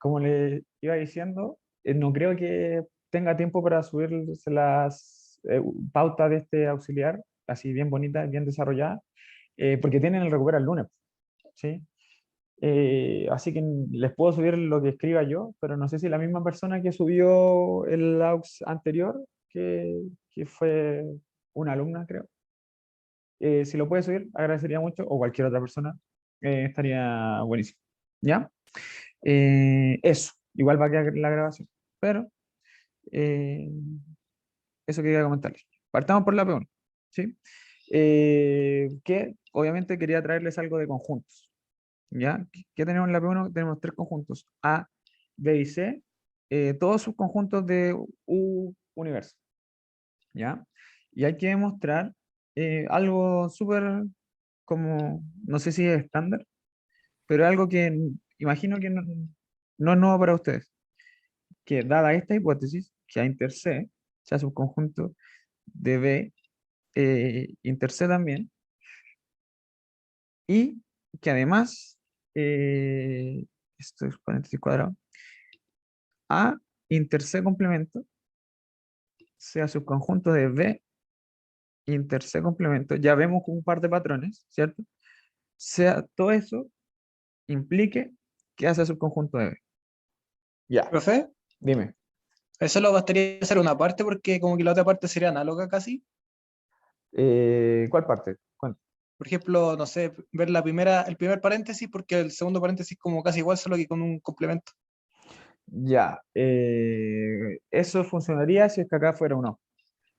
Como le iba diciendo, no creo que tenga tiempo para subir las pautas de este auxiliar, así bien bonitas, bien desarrolladas, porque tienen el recuperar el lunes, ¿sí? Así que les puedo subir lo que escriba yo, pero no sé si la misma persona que subió el aux anterior, que fue una alumna, creo, si lo puede subir, agradecería mucho, o cualquier otra persona, estaría buenísimo. ¿Ya? Eso, igual va a quedar la grabación, pero eh, eso quería comentarles. Partamos por la P1, ¿sí? Que obviamente quería traerles algo de conjuntos, ¿ya? ¿Qué tenemos en la P1? Tenemos tres conjuntos, A, B y C, todos sus conjuntos de U universo, ¿ya? Y hay que demostrar algo súper como, no sé si es estándar, pero algo que imagino que no es nuevo para ustedes, que dada esta hipótesis, que A inter C sea subconjunto de B inter C también, y que además, esto es paréntesis cuadrado, A inter C complemento sea subconjunto de B inter C complemento, ya vemos un par de patrones, ¿cierto? Sea todo eso implique que hace subconjunto de B. Ya, Profe, dime. eso lo bastaría hacer una parte porque como que la otra parte sería análoga casi. ¿Cuál parte? Por ejemplo, no sé, ver el primer paréntesis porque el segundo paréntesis como casi igual, solo que con un complemento. Ya, eso funcionaría si es que acá fuera un no,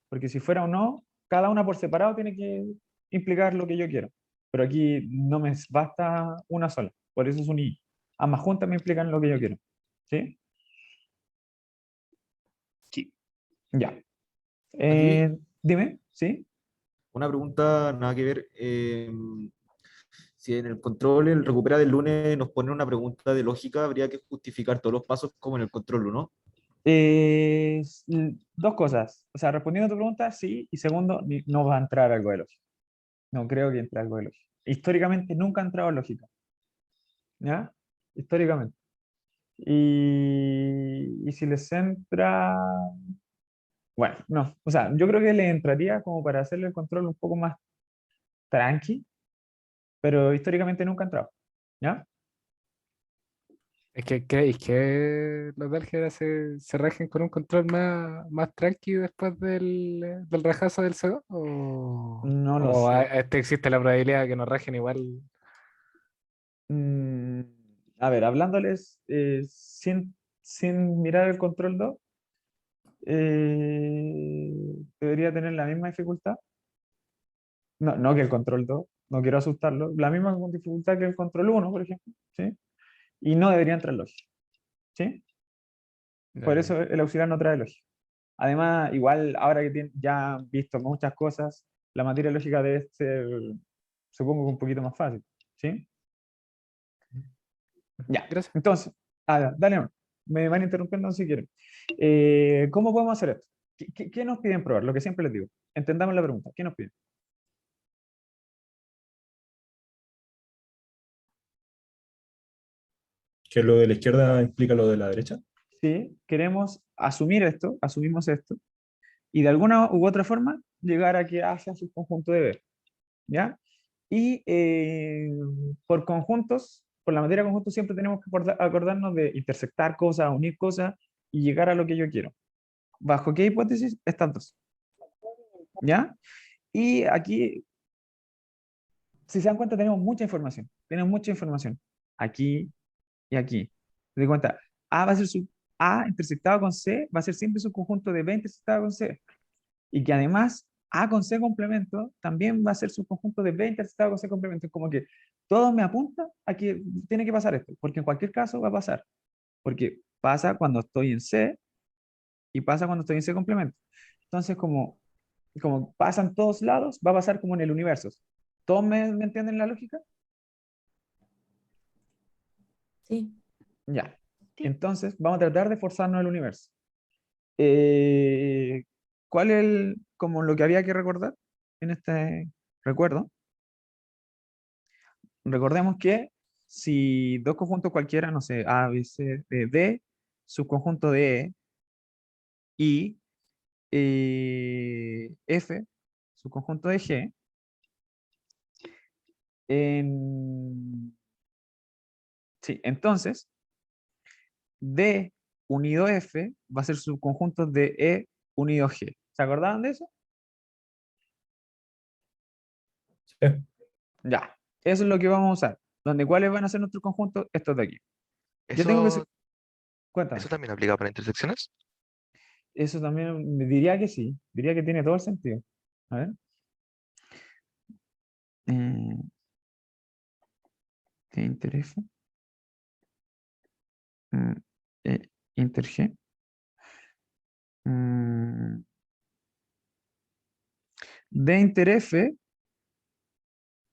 porque si fuera un no, cada una por separado tiene que implicar lo que yo quiero, pero aquí no me basta una sola, por eso es un y. Ambas juntas me implican lo que yo quiero, ¿sí? Sí. Ya. Aquí Dime, ¿sí? una pregunta nada que ver. Si en el control, el recupera del lunes nos pone una pregunta de lógica, habría que justificar todos los pasos como en el control 1. Dos cosas, o sea, respondiendo a tu pregunta, sí, y segundo, no va a entrar algo de lógica, no creo que entre algo de lógica. Históricamente nunca ha entrado en lógica, ¿ya? Históricamente. Y si les entra, bueno, no, o sea, yo creo que le entraría como para hacerle el control un poco más tranqui, pero históricamente nunca ha entrado, ¿ya? Es que creéis que los de álgebra se rajen con un control más tranqui después del rajazo del CO, No lo sé. existe la probabilidad de que nos rajen igual. Mm, a ver, hablándoles sin mirar el control 2, debería tener la misma dificultad. No, no que el control 2, no quiero asustarlo, la misma dificultad que el control 1, por ejemplo, ¿sí? Y no debería entrar lógica, ¿sí? Por Ya. eso el auxiliar no trae lógica. Además, igual ahora que ya han visto muchas cosas, la materia lógica debe ser, supongo que un poquito más fácil, ¿sí? Ya, Gracias. entonces, dale, no, me van interrumpiendo si quieren. ¿Cómo podemos hacer esto? ¿Qué nos piden probar? Lo que siempre les digo. Entendamos la pregunta. ¿Qué nos piden? Que lo de la izquierda implica lo de la derecha. Sí, queremos asumir esto, asumimos esto, y de alguna u otra forma llegar a que A sea subconjunto de B, ¿ya? Y por conjuntos, por la materia de conjuntos, siempre tenemos que acordarnos de intersectar cosas, unir cosas y llegar a lo que yo quiero. ¿Bajo qué hipótesis? Estas dos, ¿ya? Y aquí, si se dan cuenta, tenemos mucha información. Tenemos mucha información. Aquí y aquí. ¿Te das cuenta? A va a ser A intersectado con C, va a ser siempre su conjunto de B intersectado con C. Y que además A con C complemento también va a ser su conjunto de B intersectado con C complemento. Es como que todo me apunta a que tiene que pasar esto, porque en cualquier caso va a pasar. Porque pasa cuando estoy en C y pasa cuando estoy en C complemento. Entonces, como pasa en todos lados, va a pasar como en el universo. ¿Todos me entienden la lógica? Sí. Ya. Sí. Entonces, vamos a tratar de forzarnos el universo. Eh, ¿Cuál es como lo que había que recordar en este recuerdo? Recordemos que si dos conjuntos cualquiera, no sé, A, B, C, D, subconjunto de E, y F, subconjunto de G, sí, entonces D unido F va a ser subconjunto de E unido G. ¿Se acordaban de eso? Sí. Ya, eso es lo que vamos a usar. Donde cuáles van a ser nuestros conjuntos, estos de aquí. Yo tengo que... ¿Eso, Cuéntame. eso también aplica para intersecciones? Eso también diría que sí. Diría que tiene todo el sentido. A ver. Eh, ¿Qué interesa? Mm, Inter G. Mm, de inter F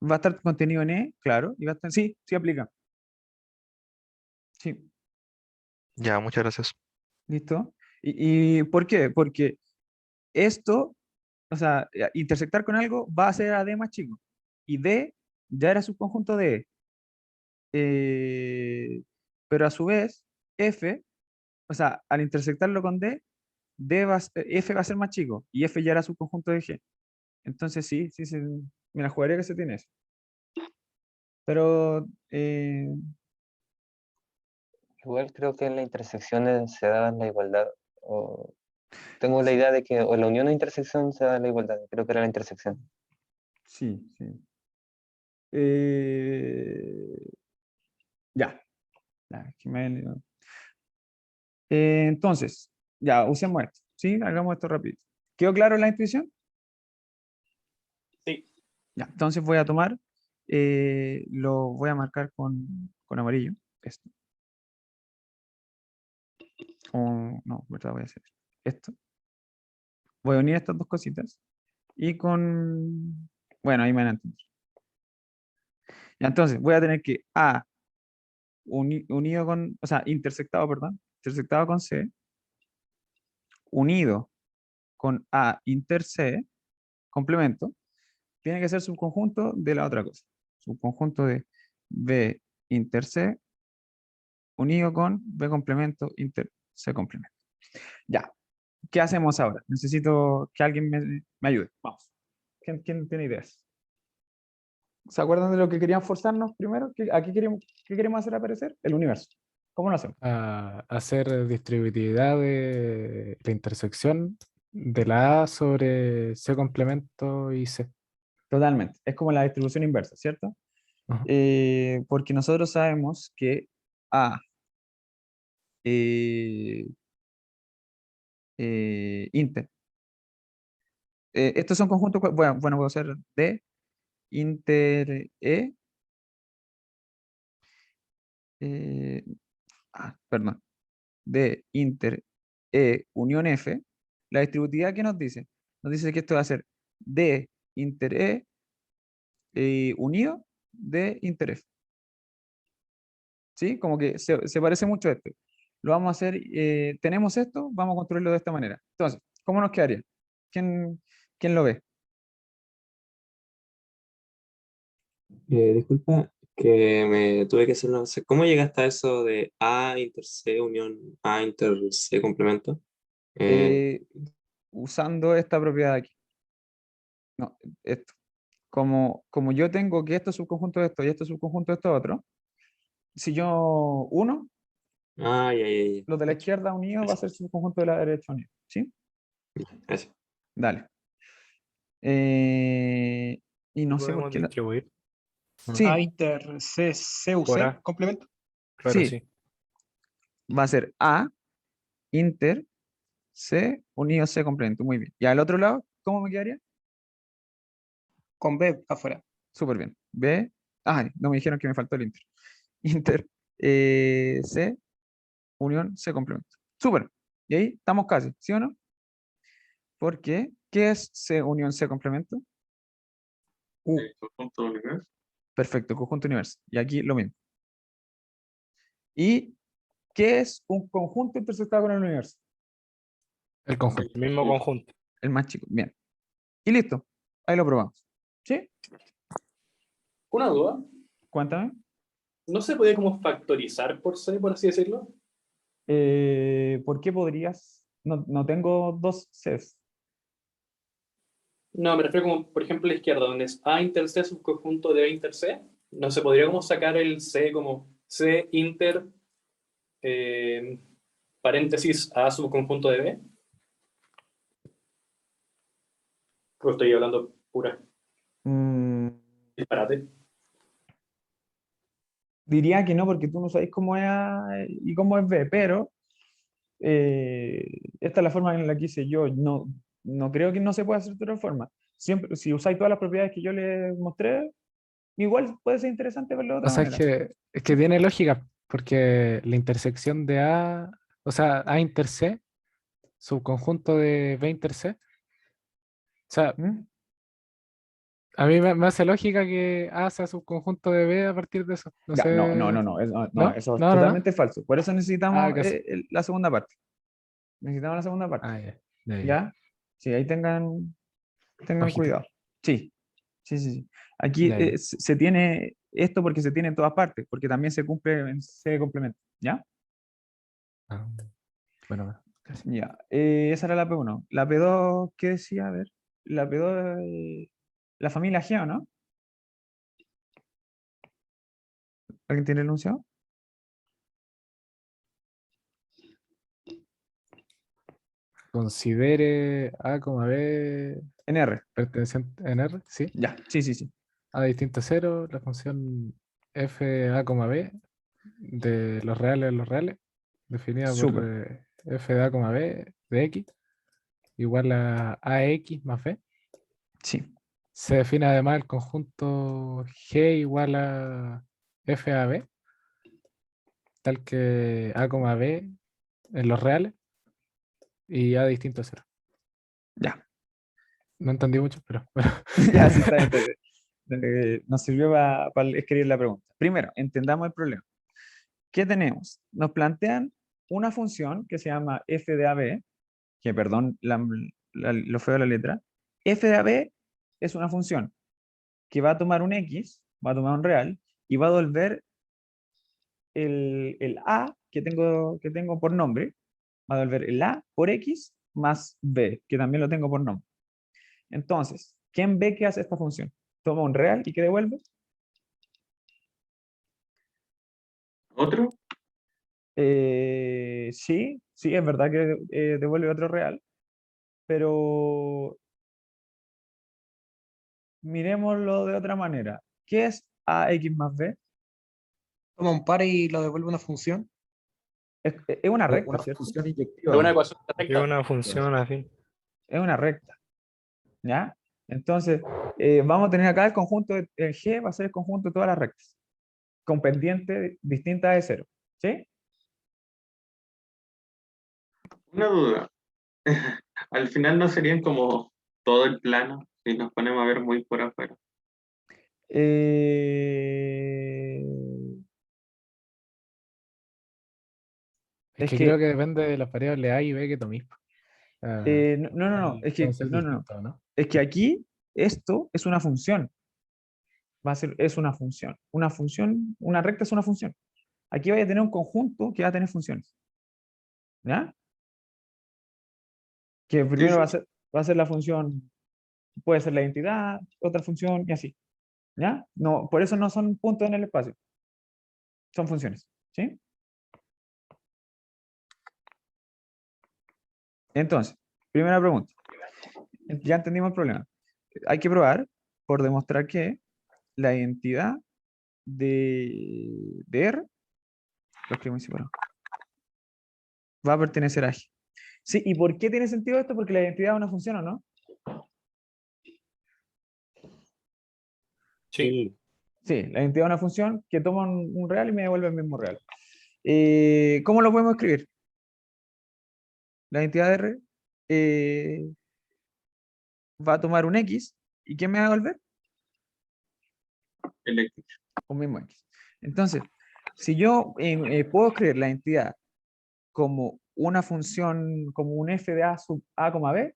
va a estar contenido en E, claro. Y va a estar, sí, sí aplica. Sí, Ya, muchas gracias. listo. ¿Y por qué? Porque esto, o sea, intersectar con algo va a ser a D más chico. Y D ya era subconjunto de E. Pero a su vez, F, o sea, al intersectarlo con D, F va a ser más chico. Y F ya era subconjunto de G. Entonces sí, sí, sí. Mira, jugaría que se tiene eso. Pero, Igual creo que en las intersecciones se da la igualdad. O tengo la idea de que o la unión o intersección se da la igualdad. Creo que era la intersección. sí, sí. Eh, ya. Ya, aquí entonces, ya, usemos esto. ¿Sí? Hagamos esto rápido. ¿Quedó claro la intuición? Sí. Ya, entonces voy a tomar, lo voy a marcar con amarillo. Esto. No, ¿verdad? Voy a hacer esto. Voy a unir estas dos cositas. Y con... Bueno, ahí me van a entender. Ya, entonces, voy a tener que A unido con... O sea, intersectado, perdón. Intersectado con C. Unido con A inter C. Complemento. Tiene que ser subconjunto de la otra cosa. Subconjunto de B inter C unido con B complemento inter C complemento. Ya, ¿qué hacemos ahora? Necesito que alguien me ayude. Vamos. ¿Quién tiene ideas? ¿Se acuerdan de lo que querían forzarnos primero? ¿Qué queremos hacer aparecer? El universo. ¿Cómo lo hacemos? A hacer distributividad de la intersección de la A sobre C complemento y C. Totalmente. Es como la distribución inversa, ¿cierto? Ajá. Porque nosotros sabemos que A eh, inter. Estos son conjuntos, bueno, puedo hacer D inter E. eh, Perdón. De inter E unión F, la distributividad que nos dice, que esto va a ser D inter E unido de inter F. ¿Sí? Como que se parece mucho a esto. Lo vamos a hacer, tenemos esto, vamos a construirlo de esta manera. Entonces, ¿cómo nos quedaría? ¿Quién, quién lo ve? Disculpa que me tuve que hacer una... ¿Cómo llegaste a eso de A inter C unión A inter C complemento? Eh, Eh, Usando esta propiedad de aquí. No, esto. Como yo tengo que esto es subconjunto de esto y esto es subconjunto de esto otro, si yo uno, ya, ya, ya. los de la Cacho. izquierda unido va a Eso, ser subconjunto de la derecha unido. ¿Sí? eso. Dale. Eh, y no sé por Podemos qué. distribuir. A Sí, inter C, C, U, Por C, A. complemento. Claro, sí, sí. va a ser A, inter, C, unido C complemento. Muy bien. Y al otro lado, ¿cómo me quedaría? Con B afuera. Súper bien. B, no me dijeron que me faltó el inter. Inter, C, unión C complemento. Súper. Y ahí estamos casi, ¿sí o no? Porque, ¿qué es C unión C complemento? Conjunto universo. Perfecto, conjunto universo. Y aquí lo mismo. ¿Y qué es un conjunto intersectado con el universo? El conjunto. El mismo conjunto. El más chico. Bien. Y listo. Ahí lo probamos. ¿Sí? Una duda. Cuéntame. ¿No se puede como factorizar por C, por así decirlo? ¿Por qué podrías? No tengo dos Cs. No, me refiero como, por ejemplo, a la izquierda, donde es A inter C subconjunto de B inter C. ¿No se podría como sacar el C como C inter eh, paréntesis A subconjunto de B? Creo que estoy hablando pura Mm, disparate. diría que no, porque tú no sabes cómo es A y cómo es B, pero esta es la forma en la que hice yo. No creo que no se pueda hacer de otra forma. Siempre, si usáis todas las propiedades que yo les mostré, igual puede ser interesante verlo de O otra sea, manera. es que tiene lógica, porque la intersección de A, o sea, A inter C, subconjunto de B inter C. O sea, ¿Mm? a mí me hace lógica que A sea subconjunto de B a partir de eso. No Ya, no, no, sé. no, no, no, ¿No? eso es No, no, no. totalmente falso. Por eso Ah, necesitamos casi. la segunda parte. Necesitamos la segunda parte. Ah, ya. Ya, ya. ¿Ya? Sí, ahí tengan Ojito. cuidado. Sí, sí, sí, sí. Aquí Ya, ya. se tiene esto porque se tiene en todas partes, porque también se cumple en C complemento. ¿Ya? Ah, bueno, bueno, casi. Ya. Esa era la P1. La P2, ¿qué decía? A ver. La P2, la familia G, ¿o no? ¿Alguien tiene el enunciado? Considere A, B En R. perteneciente en R, ¿sí? Ya, sí, sí, sí. A distinto a cero, la función f a, b de los reales, definida por Súper. f de a, b de x igual a ax más b. Sí. Se define además el conjunto G igual a f a b, tal que a, b en los reales y a distinto a cero. Ya. No entendí mucho, pero Ya, sí, está bien. Nos sirvió para escribir la pregunta. Primero, entendamos el problema. ¿Qué tenemos? Nos plantean una función que se llama f de AB, que perdón lo feo de la letra. F de AB es una función que va a tomar un X, va a tomar un real, y va a devolver el A que tengo por nombre, va a devolver el A por X más B, que también lo tengo por nombre. Entonces, ¿quién ve qué hace esta función? Toma un real y ¿qué devuelve? ¿Otro? Sí, sí, es verdad que devuelve otro real, pero miremoslo de otra manera. ¿Qué es AX más B? Toma un par y lo devuelve una función. Es una recta, Una ¿cierto? función Es inyectiva. una ecuación Es perfecta. una función afín. Es una recta, ¿ya? Entonces, vamos a tener acá el conjunto, el G va a ser el conjunto de todas las rectas, con pendiente distinta de cero, ¿sí? Una duda. Al final no serían como todo el plano si nos ponemos a ver muy por afuera. Eh, es es que creo que, que depende de las variables A y B que toméis. no, no, no, es Pueden que, ser no, no, no. distintos, ¿no? Es que aquí esto es una función, es una función. Una función, una recta es una función. Aquí vaya a tener un conjunto que va a tener funciones, ¿ya? Que Sí, primero sí. va a ser la función, puede ser la identidad, otra función y así, ¿ya? No, por eso no son puntos en el espacio, son funciones, ¿sí? Entonces, primera pregunta. Ya entendimos el problema. Hay que probar por demostrar que la identidad de R, lo escribimos separado, va a pertenecer a G. Sí, ¿y por qué tiene sentido esto? Porque la identidad es una función, ¿o no? Sí. Sí, la identidad es una función que toma un real y me devuelve el mismo real. ¿Cómo lo podemos escribir? La identidad de R va a tomar un X y ¿qué me va a devolver? Eléctrico. Un mismo X. Entonces, si yo puedo escribir la identidad como una función, como un f de a sub a, b,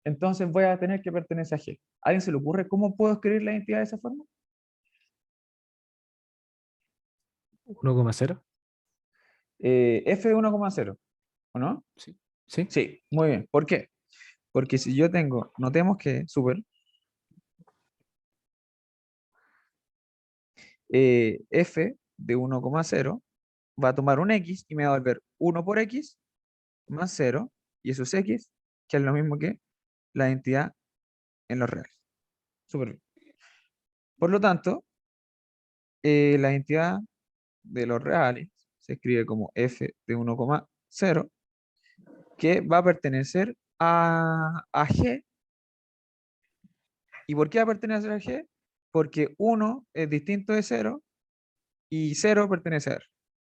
entonces voy a tener que pertenecer a G. ¿A alguien se le ocurre cómo puedo escribir la identidad de esa forma? 1,0. F de 1,0, ¿o no? ¿Sí? Sí, muy bien. ¿Por qué? Porque si yo tengo, notemos que, súper, F de 1,0 va a tomar un X y me va a volver 1 por X más 0, y eso es X, que es lo mismo que la identidad en los reales. Súper bien. Por lo tanto, la identidad de los reales se escribe como F de 1,0, que va a pertenecer a G. ¿Y por qué va a pertenecer a G? Porque 1 es distinto de 0 y 0 pertenece a R.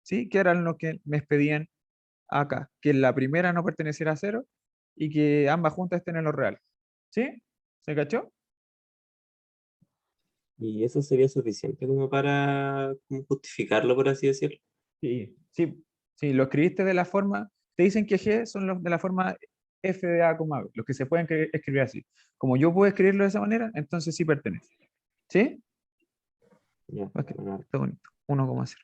¿Sí? Que eran lo que me pedían acá, que la primera no perteneciera a 0 y que ambas juntas estén en los reales. ¿Sí? ¿Se cachó? Y eso sería suficiente como para como justificarlo, por así decirlo. Sí, sí, sí, lo escribiste de la forma, te dicen que G son los de la forma F de A, B, los que se pueden escribir así. Como yo puedo escribirlo de esa manera, entonces sí pertenece. ¿Sí? Ya, Ok, bueno, está bonito. 1,0.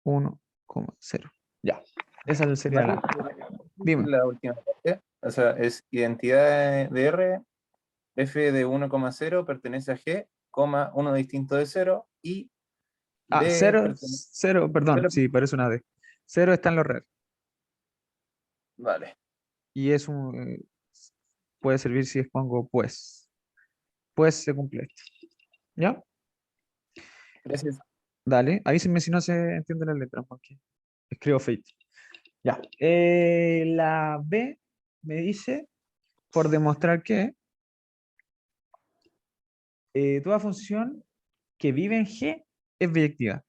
1,0. Ya. Esa sería la. Dime. La última parte. O sea, es identidad de R, F de 1,0 pertenece a G, coma, 1 distinto de 0 y Ah, D 0, pertenece 0, perdón, 0. sí, parece una D. 0 está en los reales. Vale, Y es puede servir si pongo pues. Pues se cumple esto. ¿Ya? gracias. Dale. Avísenme si no se entiende la letra, porque escribo fake. Ya. La B me dice, por demostrar que toda función que vive en G es biyectiva.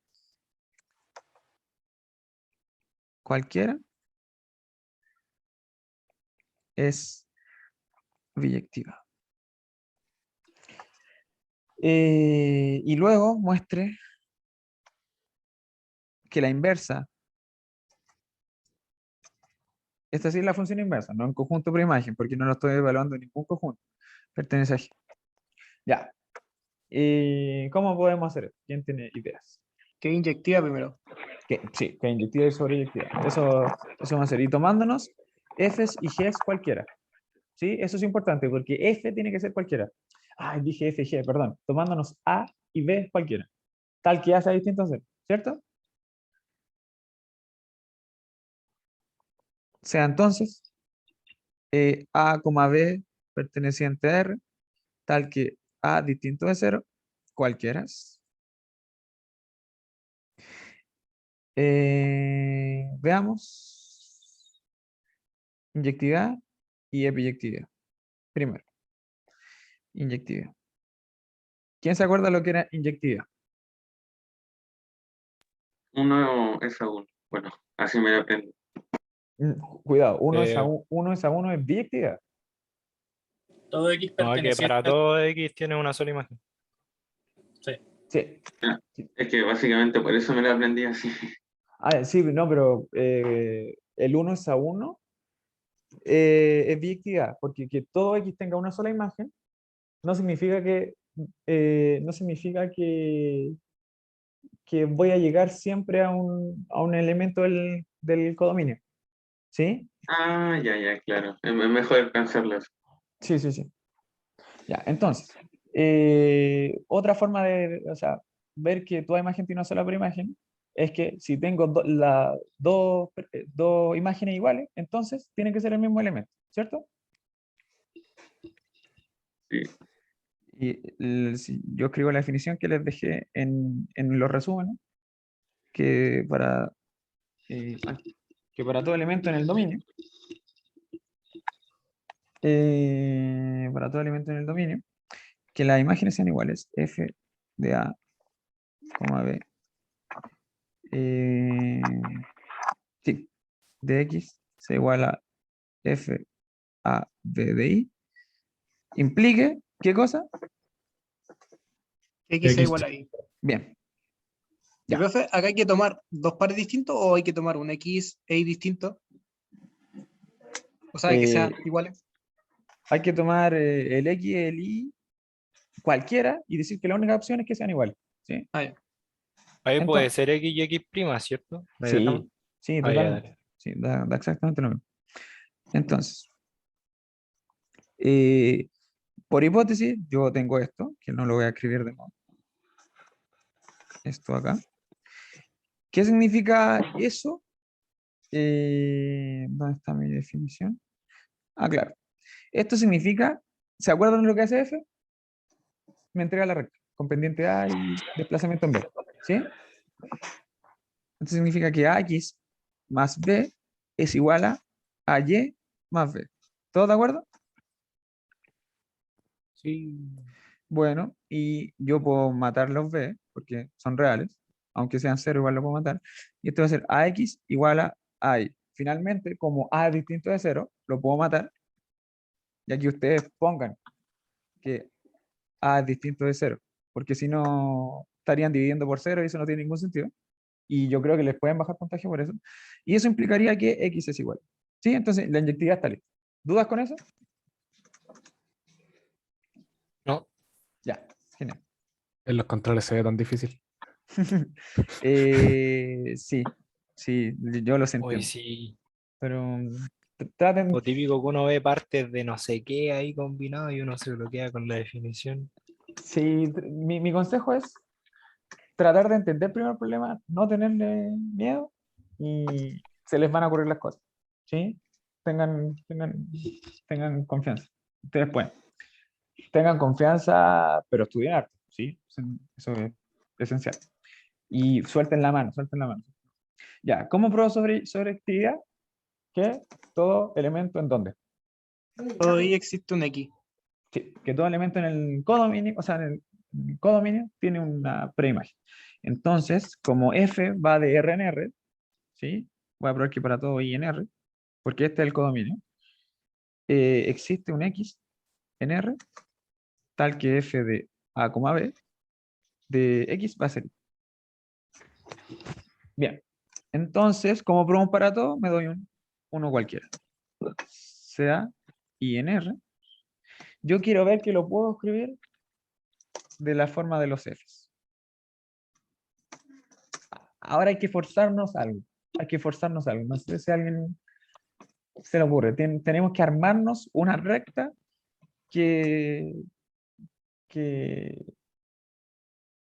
Cualquiera es biyectiva. Y luego muestre que la inversa, esta sí es la función inversa, no en conjunto por imagen, porque no lo estoy evaluando en ningún conjunto, pertenece a G. Ya. ¿Cómo podemos hacer esto? ¿Quién tiene ideas? Que inyectiva primero. Sí, que inyectiva y sobreyectiva. Eso va a ser. Y tomándonos Fs y Gs cualquiera. ¿Sí? Eso es importante, porque F tiene que ser cualquiera. Ay, dije F y G, perdón. Tomándonos A y B cualquiera. Tal que A sea distinto a C, ¿cierto? Sea entonces A, B perteneciente a R, tal que A distinto de 0, cualquiera. Veamos. Inyectividad y epiyectividad. Primero, inyectividad. ¿Quién se acuerda lo que era inyectividad? Uno es a uno. Bueno, así me lo aprendo. Cuidado, uno es a Eh, uno es biyectividad. Todo X No, que perteneciente para todo X tiene una sola imagen. Sí. Sí. Es que básicamente por eso me lo aprendí así. Ah, sí, no, pero el uno es a uno es biyectividad, porque que todo X tenga una sola imagen no significa que voy a llegar siempre a un elemento del codominio. ¿Sí? Ah, ya, claro. Es mejor pensarlo así. Sí, sí, sí. Ya, entonces, otra forma de, o sea, ver que toda imagen tiene una sola imagen es que si tengo dos imágenes iguales, entonces tienen que ser el mismo elemento, ¿cierto? Sí. Y si yo escribo la definición que les dejé en los resúmenes, que para, que para todo elemento en el dominio, que las imágenes sean iguales, f de a, b, sí, de x sea igual a f a b de i, implique, ¿qué cosa? X es X. igual a Y. Bien, Y ya. profe, ¿acá hay que tomar dos pares distintos o hay que tomar un X e Y distinto? O sea, que sean Eh, iguales. hay que tomar el x y el y cualquiera y decir que la única opción es que sean iguales, ¿sí? Ah, ya. Ahí puede Entonces, ser X y X prima, ¿cierto? ¿Me dejamos? sí, sí, Ah, ya, totalmente. dale. Sí, da exactamente lo mismo. Entonces, eh, por hipótesis, yo tengo esto, que no lo voy a escribir de nuevo. Esto acá. ¿Qué significa eso? ¿Dónde está mi definición? Ah, claro. Esto significa, ¿se acuerdan de lo que hace F? Me entrega la recta, con pendiente A y desplazamiento en B. ¿Sí? Esto significa que AX más B es igual a Y más B. ¿Todos de acuerdo? Sí. Bueno, y yo puedo matar los B, porque son reales, aunque sean cero, igual lo puedo matar. Y esto va a ser AX igual a Y. Finalmente, como A es distinto de cero, lo puedo matar, y aquí ustedes pongan que A es distinto de cero, porque si no estarían dividiendo por cero y eso no tiene ningún sentido. Y yo creo que les pueden bajar puntaje por eso. Y eso implicaría que X es igual. ¿Sí? Entonces la inyectividad está lista. ¿Dudas con eso? No, Ya, genial. En los controles se ve tan difícil. Sí, sí, yo los hoy entiendo. sí. Pero traten, O típico que uno ve partes de no sé qué ahí combinado y uno se bloquea con la definición. sí, mi consejo es tratar de entender primero el problema, no tenerle miedo y se les van a ocurrir las cosas. ¿Sí? Tengan confianza. Ustedes pueden. Tengan confianza, pero estudien arte, ¿sí? Eso es esencial. Y suelten la mano, suelten la mano. Ya, ¿cómo pruebo sobre actividad? Que todo elemento en dónde. Todo ahí existe un X. Sí, que todo elemento en el codominio, o sea, en el codominio tiene una preimagen. Entonces, como f va de R en R, ¿sí? Voy a probar que para todo y en R, porque este es el codominio, existe un X en R, tal que f de A, B de X va a ser. Bien, entonces, como pruebo un para todo, me doy uno cualquiera. Sea I en R. Yo quiero ver que lo puedo escribir de la forma de los Fs. Ahora hay que forzarnos algo. Hay que forzarnos algo. No sé si a alguien se le ocurre. Tenemos que armarnos una recta que, que,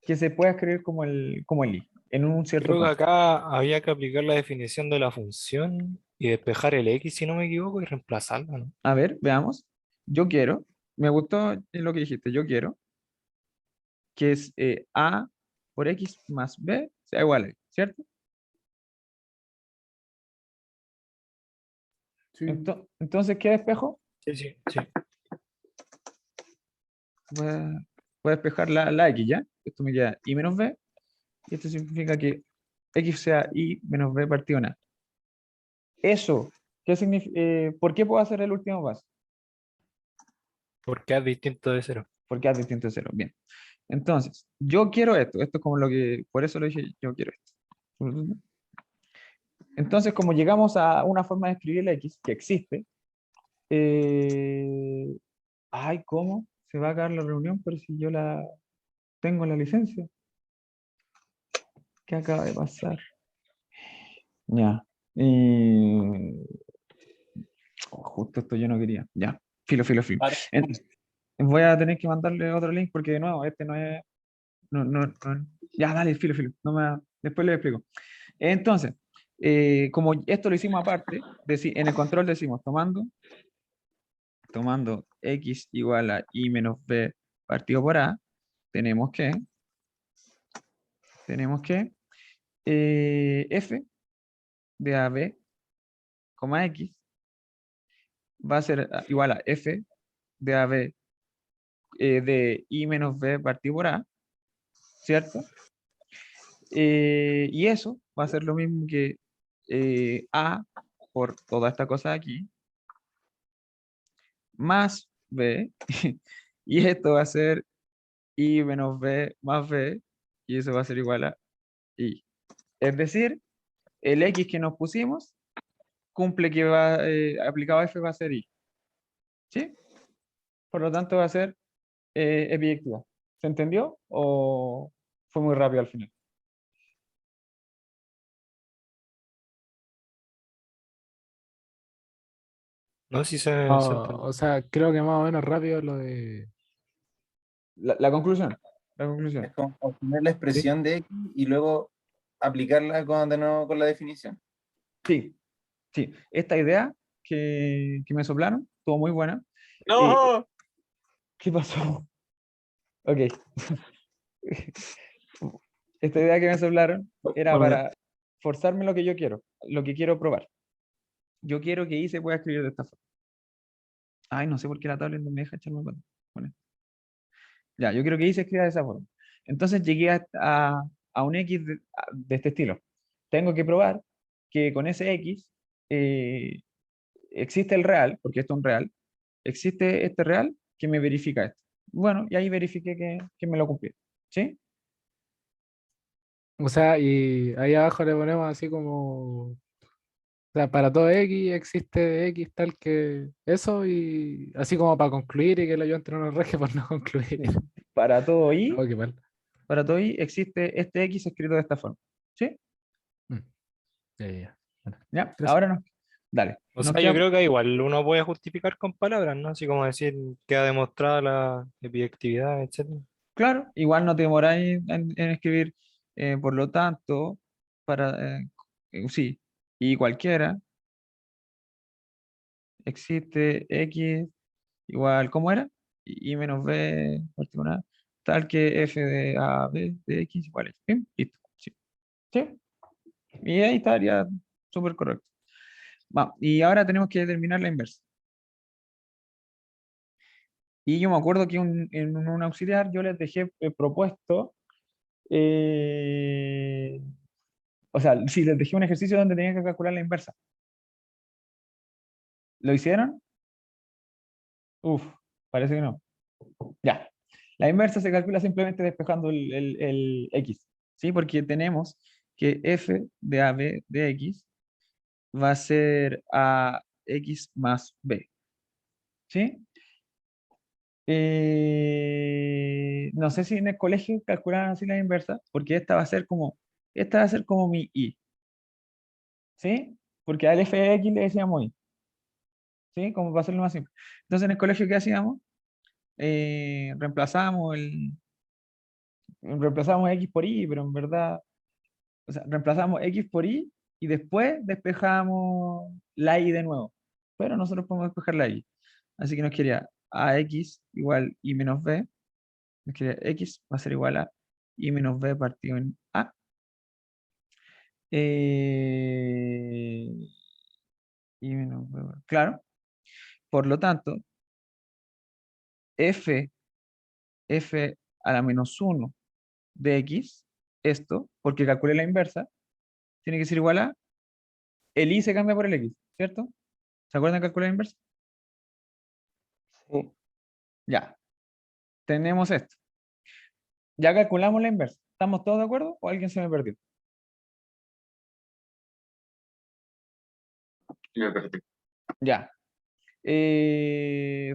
que se pueda escribir como el I, en un cierto Creo que punto. acá había que aplicar la definición de la función y despejar el X, si no me equivoco, y reemplazarla, ¿no? A ver, veamos. Yo quiero, me gustó lo que dijiste, yo quiero que es A por X más B sea igual a, ¿cierto? Sí. Entonces, ¿qué despejo? Sí, sí, sí. Voy a, voy a despejar la X, ¿ya? Esto me queda I menos B, y esto significa que X sea I menos B partido en A. Eso, ¿qué significa? ¿Por qué puedo hacer el último paso? Porque es distinto de cero. Porque A es distinto de cero. Bien. Entonces, yo quiero esto. Esto es como lo que, por eso lo dije, yo quiero esto. Entonces, como llegamos a una forma de escribir la X que existe, ay, ¿cómo? Se va a acabar la reunión, pero si yo la tengo en la licencia. ¿Qué acaba de pasar? Ya. Oh, justo esto yo no quería. Ya. Filo, filo, filo. Vale. Voy a tener que mandarle otro link porque de nuevo, este no es. Ya, dale, filo, filo. Después le explico. Entonces, como esto lo hicimos aparte, en el control decimos tomando x igual a i menos b partido por a, tenemos que f de ab, x va a ser igual a f de ab de i menos b partido por a, ¿cierto? Y eso va a ser lo mismo que a por toda esta cosa de aquí, más b, y esto va a ser i menos b más b, y eso va a ser igual a i. Es decir, el x que nos pusimos cumple que va aplicado a f va a ser i. ¿Sí? Por lo tanto va a ser es biyectiva. ¿Se entendió o fue muy rápido al final? No, si se No, entendió. o sea, creo que más o menos rápido lo de. La conclusión. La conclusión. Es como obtener la ¿Sí? expresión de X y luego aplicarla de nuevo con la definición. Sí, sí. Esta idea que me soplaron estuvo muy buena. ¡No! ¿Qué pasó? Ok. Esta idea que me soplaron era para forzarme lo que yo quiero, lo que quiero probar. Yo quiero que I se pueda escribir de esta forma. Ay, no sé por qué la tablet no me deja echarme con esto. Ya, yo quiero que I se escriba de esa forma. Entonces llegué a un X de este estilo. Tengo que probar que con ese X eh, existe el real, porque esto es un real, existe este real que me verifica esto. Bueno, y ahí verifiqué que me lo cumplí. ¿Sí? O sea, y ahí abajo le ponemos así como. O sea, para todo X existe X tal que eso, y así como para concluir y que el ayudante no nos reje por no concluir. Para todo I, Oh, qué mal. para todo I existe este X escrito de esta forma. ¿Sí? Mm, ya, ya, ya. Bueno, ¿Ya? gracias. Ahora no. Dale. O Nos sea, yo queda- creo que igual uno puede justificar con palabras, ¿no? Así como decir que ha demostrado la objetividad, etcétera. Claro, igual no te demoráis en escribir, por lo tanto, para, sí, y cualquiera, existe X igual, ¿cómo era? Y menos B particular, tal que F de A, B de X igual X. ¿Sí? Listo. Sí. ¿Sí? Y ahí estaría súper correcto. Va, y ahora tenemos que determinar la inversa. Y yo me acuerdo que en un auxiliar yo les dejé propuesto, eh, o sea, sí, les dejé un ejercicio donde tenían que calcular la inversa. ¿Lo hicieron? Uf, parece que no. Ya. La inversa se calcula simplemente despejando el X, ¿sí? Porque tenemos que f de AB de X va a ser a X más B, ¿sí? No sé si en el colegio calculaban así la inversa, porque esta va a ser como mi I, ¿sí? Porque al f de X le decíamos I, ¿sí? Como para hacerlo más simple. Entonces en el colegio, ¿qué hacíamos? Reemplazamos reemplazamos X por Y, pero en verdad, o sea, reemplazamos X por Y y después despejamos la Y de nuevo. Pero nosotros podemos despejar la Y. Así que nos quería AX igual Y menos B. Nos quería X va a ser igual a Y menos B partido en A. Eh, Y menos B, claro. Por lo tanto, F, F a la menos 1 de X, esto, porque calculé la inversa, tiene que ser igual a el I se cambia por el X, ¿cierto? ¿Se acuerdan de calcular la inversa? Sí, Ya, tenemos esto. Ya calculamos la inversa. ¿Estamos todos de acuerdo o alguien se me perdió? Me perdí. Ya.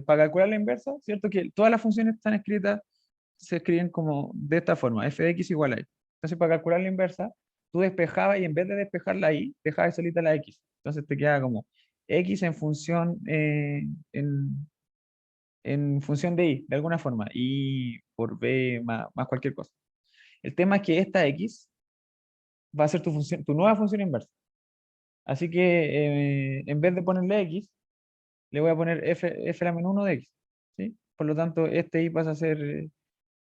Para calcular la inversa, ¿cierto? Que todas las funciones están escritas, se escriben como de esta forma, f de x igual a y. Entonces, para calcular la inversa, tú despejabas y en vez de despejar la y, dejabas solita la x. Entonces te queda como x en función, en función de y, de alguna forma, y por b más cualquier cosa. El tema es que esta x va a ser tu función, tu nueva función inversa. Así que en vez de ponerle x, le voy a poner f la menos 1 de x. ¿Sí? Por lo tanto, este y pasa a ser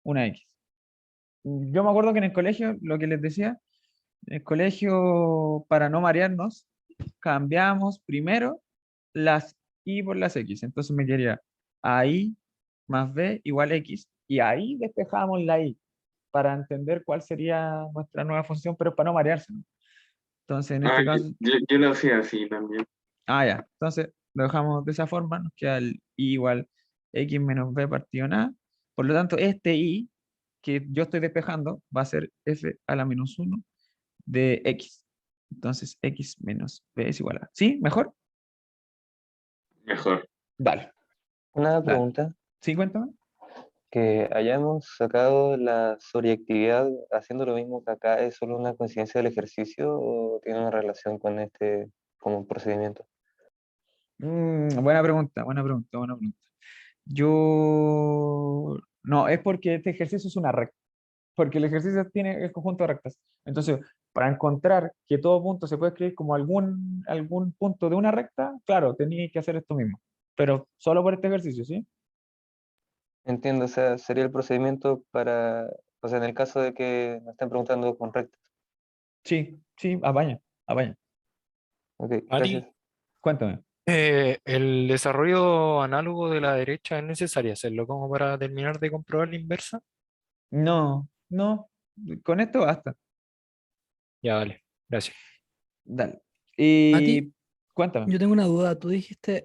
una x. Yo me acuerdo que en el colegio, lo que les decía, en el colegio, para no marearnos, cambiamos primero las y por las x. Entonces me quedaría AI más b igual x. Y ahí despejamos la y para entender cuál sería nuestra nueva función, pero para no marearse, ¿no? Entonces, en Ah, este caso, yo lo hacía así también. ya. Entonces, lo dejamos de esa forma, nos queda el i igual x menos b partido en a. Por lo tanto, este i que yo estoy despejando va a ser f a la menos 1 de x. Entonces, x menos b es igual a. ¿Sí? ¿Mejor? Mejor. Dale, una dale. pregunta, ¿Sí? Cuéntame. que hayamos sacado la sobreactividad haciendo lo mismo que acá, ¿es solo una coincidencia del ejercicio o tiene una relación con este como procedimiento? Buena pregunta, buena pregunta, buena pregunta. Yo... No, es porque este ejercicio es una recta, porque el ejercicio tiene el conjunto de rectas. Entonces, para encontrar que todo punto se puede escribir como algún punto de una recta, claro, tenía que hacer esto mismo, pero solo por este ejercicio, ¿sí? Entiendo, o sea, sería el procedimiento para, o sea, en el caso de que me estén preguntando con rectas. Sí, sí, apaña, apaña. Ok, Ari, gracias. Cuéntame. ¿el desarrollo análogo de la derecha es necesario hacerlo como para terminar de comprobar la inversa? No, no, con esto basta. Ya, vale, gracias. Dale. Mati, Y cuéntame. yo tengo una duda. Tú dijiste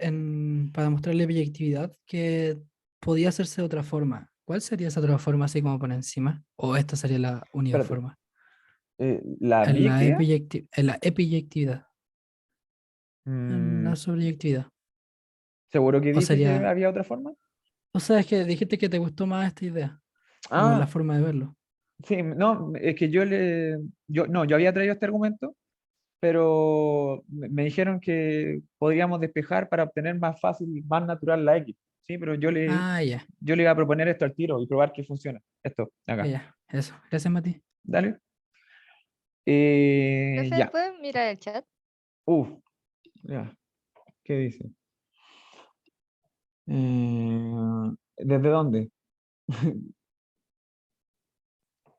para mostrarle proyectividad que podía hacerse de otra forma. ¿Cuál sería esa otra forma así como por encima? ¿O esta sería la única Espérate, forma? ¿la En biyectividad? la epiyectividad, en Mm, la sobreyectividad. ¿Seguro que O dije que sería, había otra forma? o sea, es que dijiste que te gustó más esta idea, como la Ah, forma de verlo. sí, no, es que yo había traído este argumento, pero me dijeron que podríamos despejar para obtener más fácil, más natural la X. Sí, pero Ah, ya, yo le iba a proponer esto al tiro y probar que funciona. Esto, ya, acá. ya. Eso. Gracias, Mati. Dale. Profe, Ya. ¿pueden mirar el chat? Uf, ya. ¿Qué dice? ¿Desde dónde?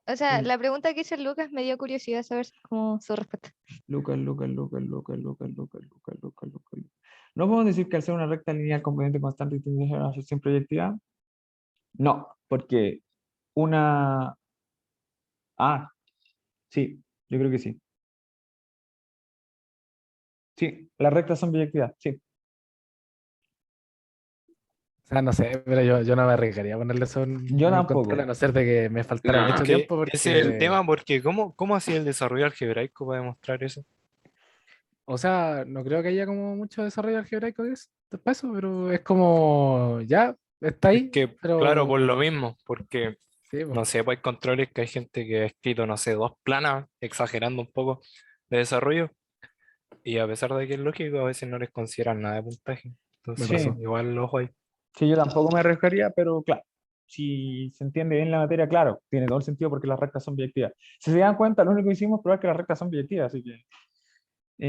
O sea, Eh, la pregunta que hizo Lucas me dio curiosidad saber cómo su respuesta. Lucas, Lucas, Lucas, Lucas, Lucas, Lucas, Lucas, Lucas, Lucas. ¿No podemos decir que al ser una recta lineal con pendiente constante y tendencia a la sección proyectiva? No, porque una... Ah, sí, yo creo que sí. Sí, las rectas son biyectivas, sí. O sea, no sé, pero yo no me arriesgaría a ponerle eso Yo en un control, tampoco. a no ser de que me faltara No, mucho Que tiempo, ese es el porque, tema, porque ¿cómo hacía el desarrollo algebraico para demostrar eso? o sea, no creo que haya como mucho desarrollo algebraico para eso, pero es como, ya, está Es ahí, que, claro, por lo pero mismo, porque, sí, pues, no sé, pues hay controles que hay gente que ha escrito, no sé, dos planas, exagerando un poco, de desarrollo, y a pesar de que es lógico, a veces no les consideran nada de puntaje. me Entonces, Sí, pasó. igual ojo ahí. sí, yo tampoco me arriesgaría, pero claro, si se entiende bien la materia, claro, tiene todo el sentido porque las rectas son biyectivas. Si se dan cuenta, lo único que hicimos es probar que las rectas son biyectivas, así que...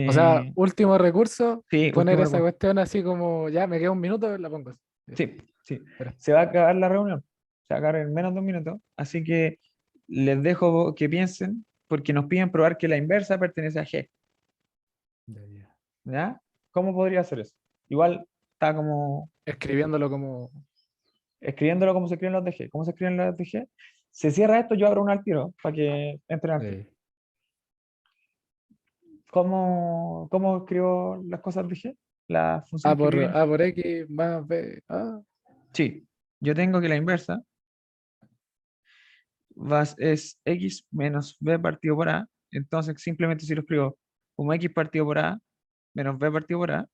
O sea, eh, último recurso, sí, poner último esa recurso. cuestión así como, ya, me queda un minuto, la pongo así. Sí, sí. Pero, Se va a acabar la reunión. Se va a acabar en menos de un minuto. Así que les dejo que piensen, porque nos piden probar que la inversa pertenece a G. ya, ya. ¿Ya? ¿Cómo podría ser eso? Igual está como Escribiéndolo como, escribiéndolo como se escriben los de G. ¿Cómo se escriben los de G? Se cierra esto, yo abro un al tiro para que entren al tiro. ¿Cómo escribo las cosas de G? La función que viene. A por X más B, Sí, yo tengo que la inversa es X menos B partido por A. Entonces, simplemente si lo escribo como X partido por A menos B partido por A,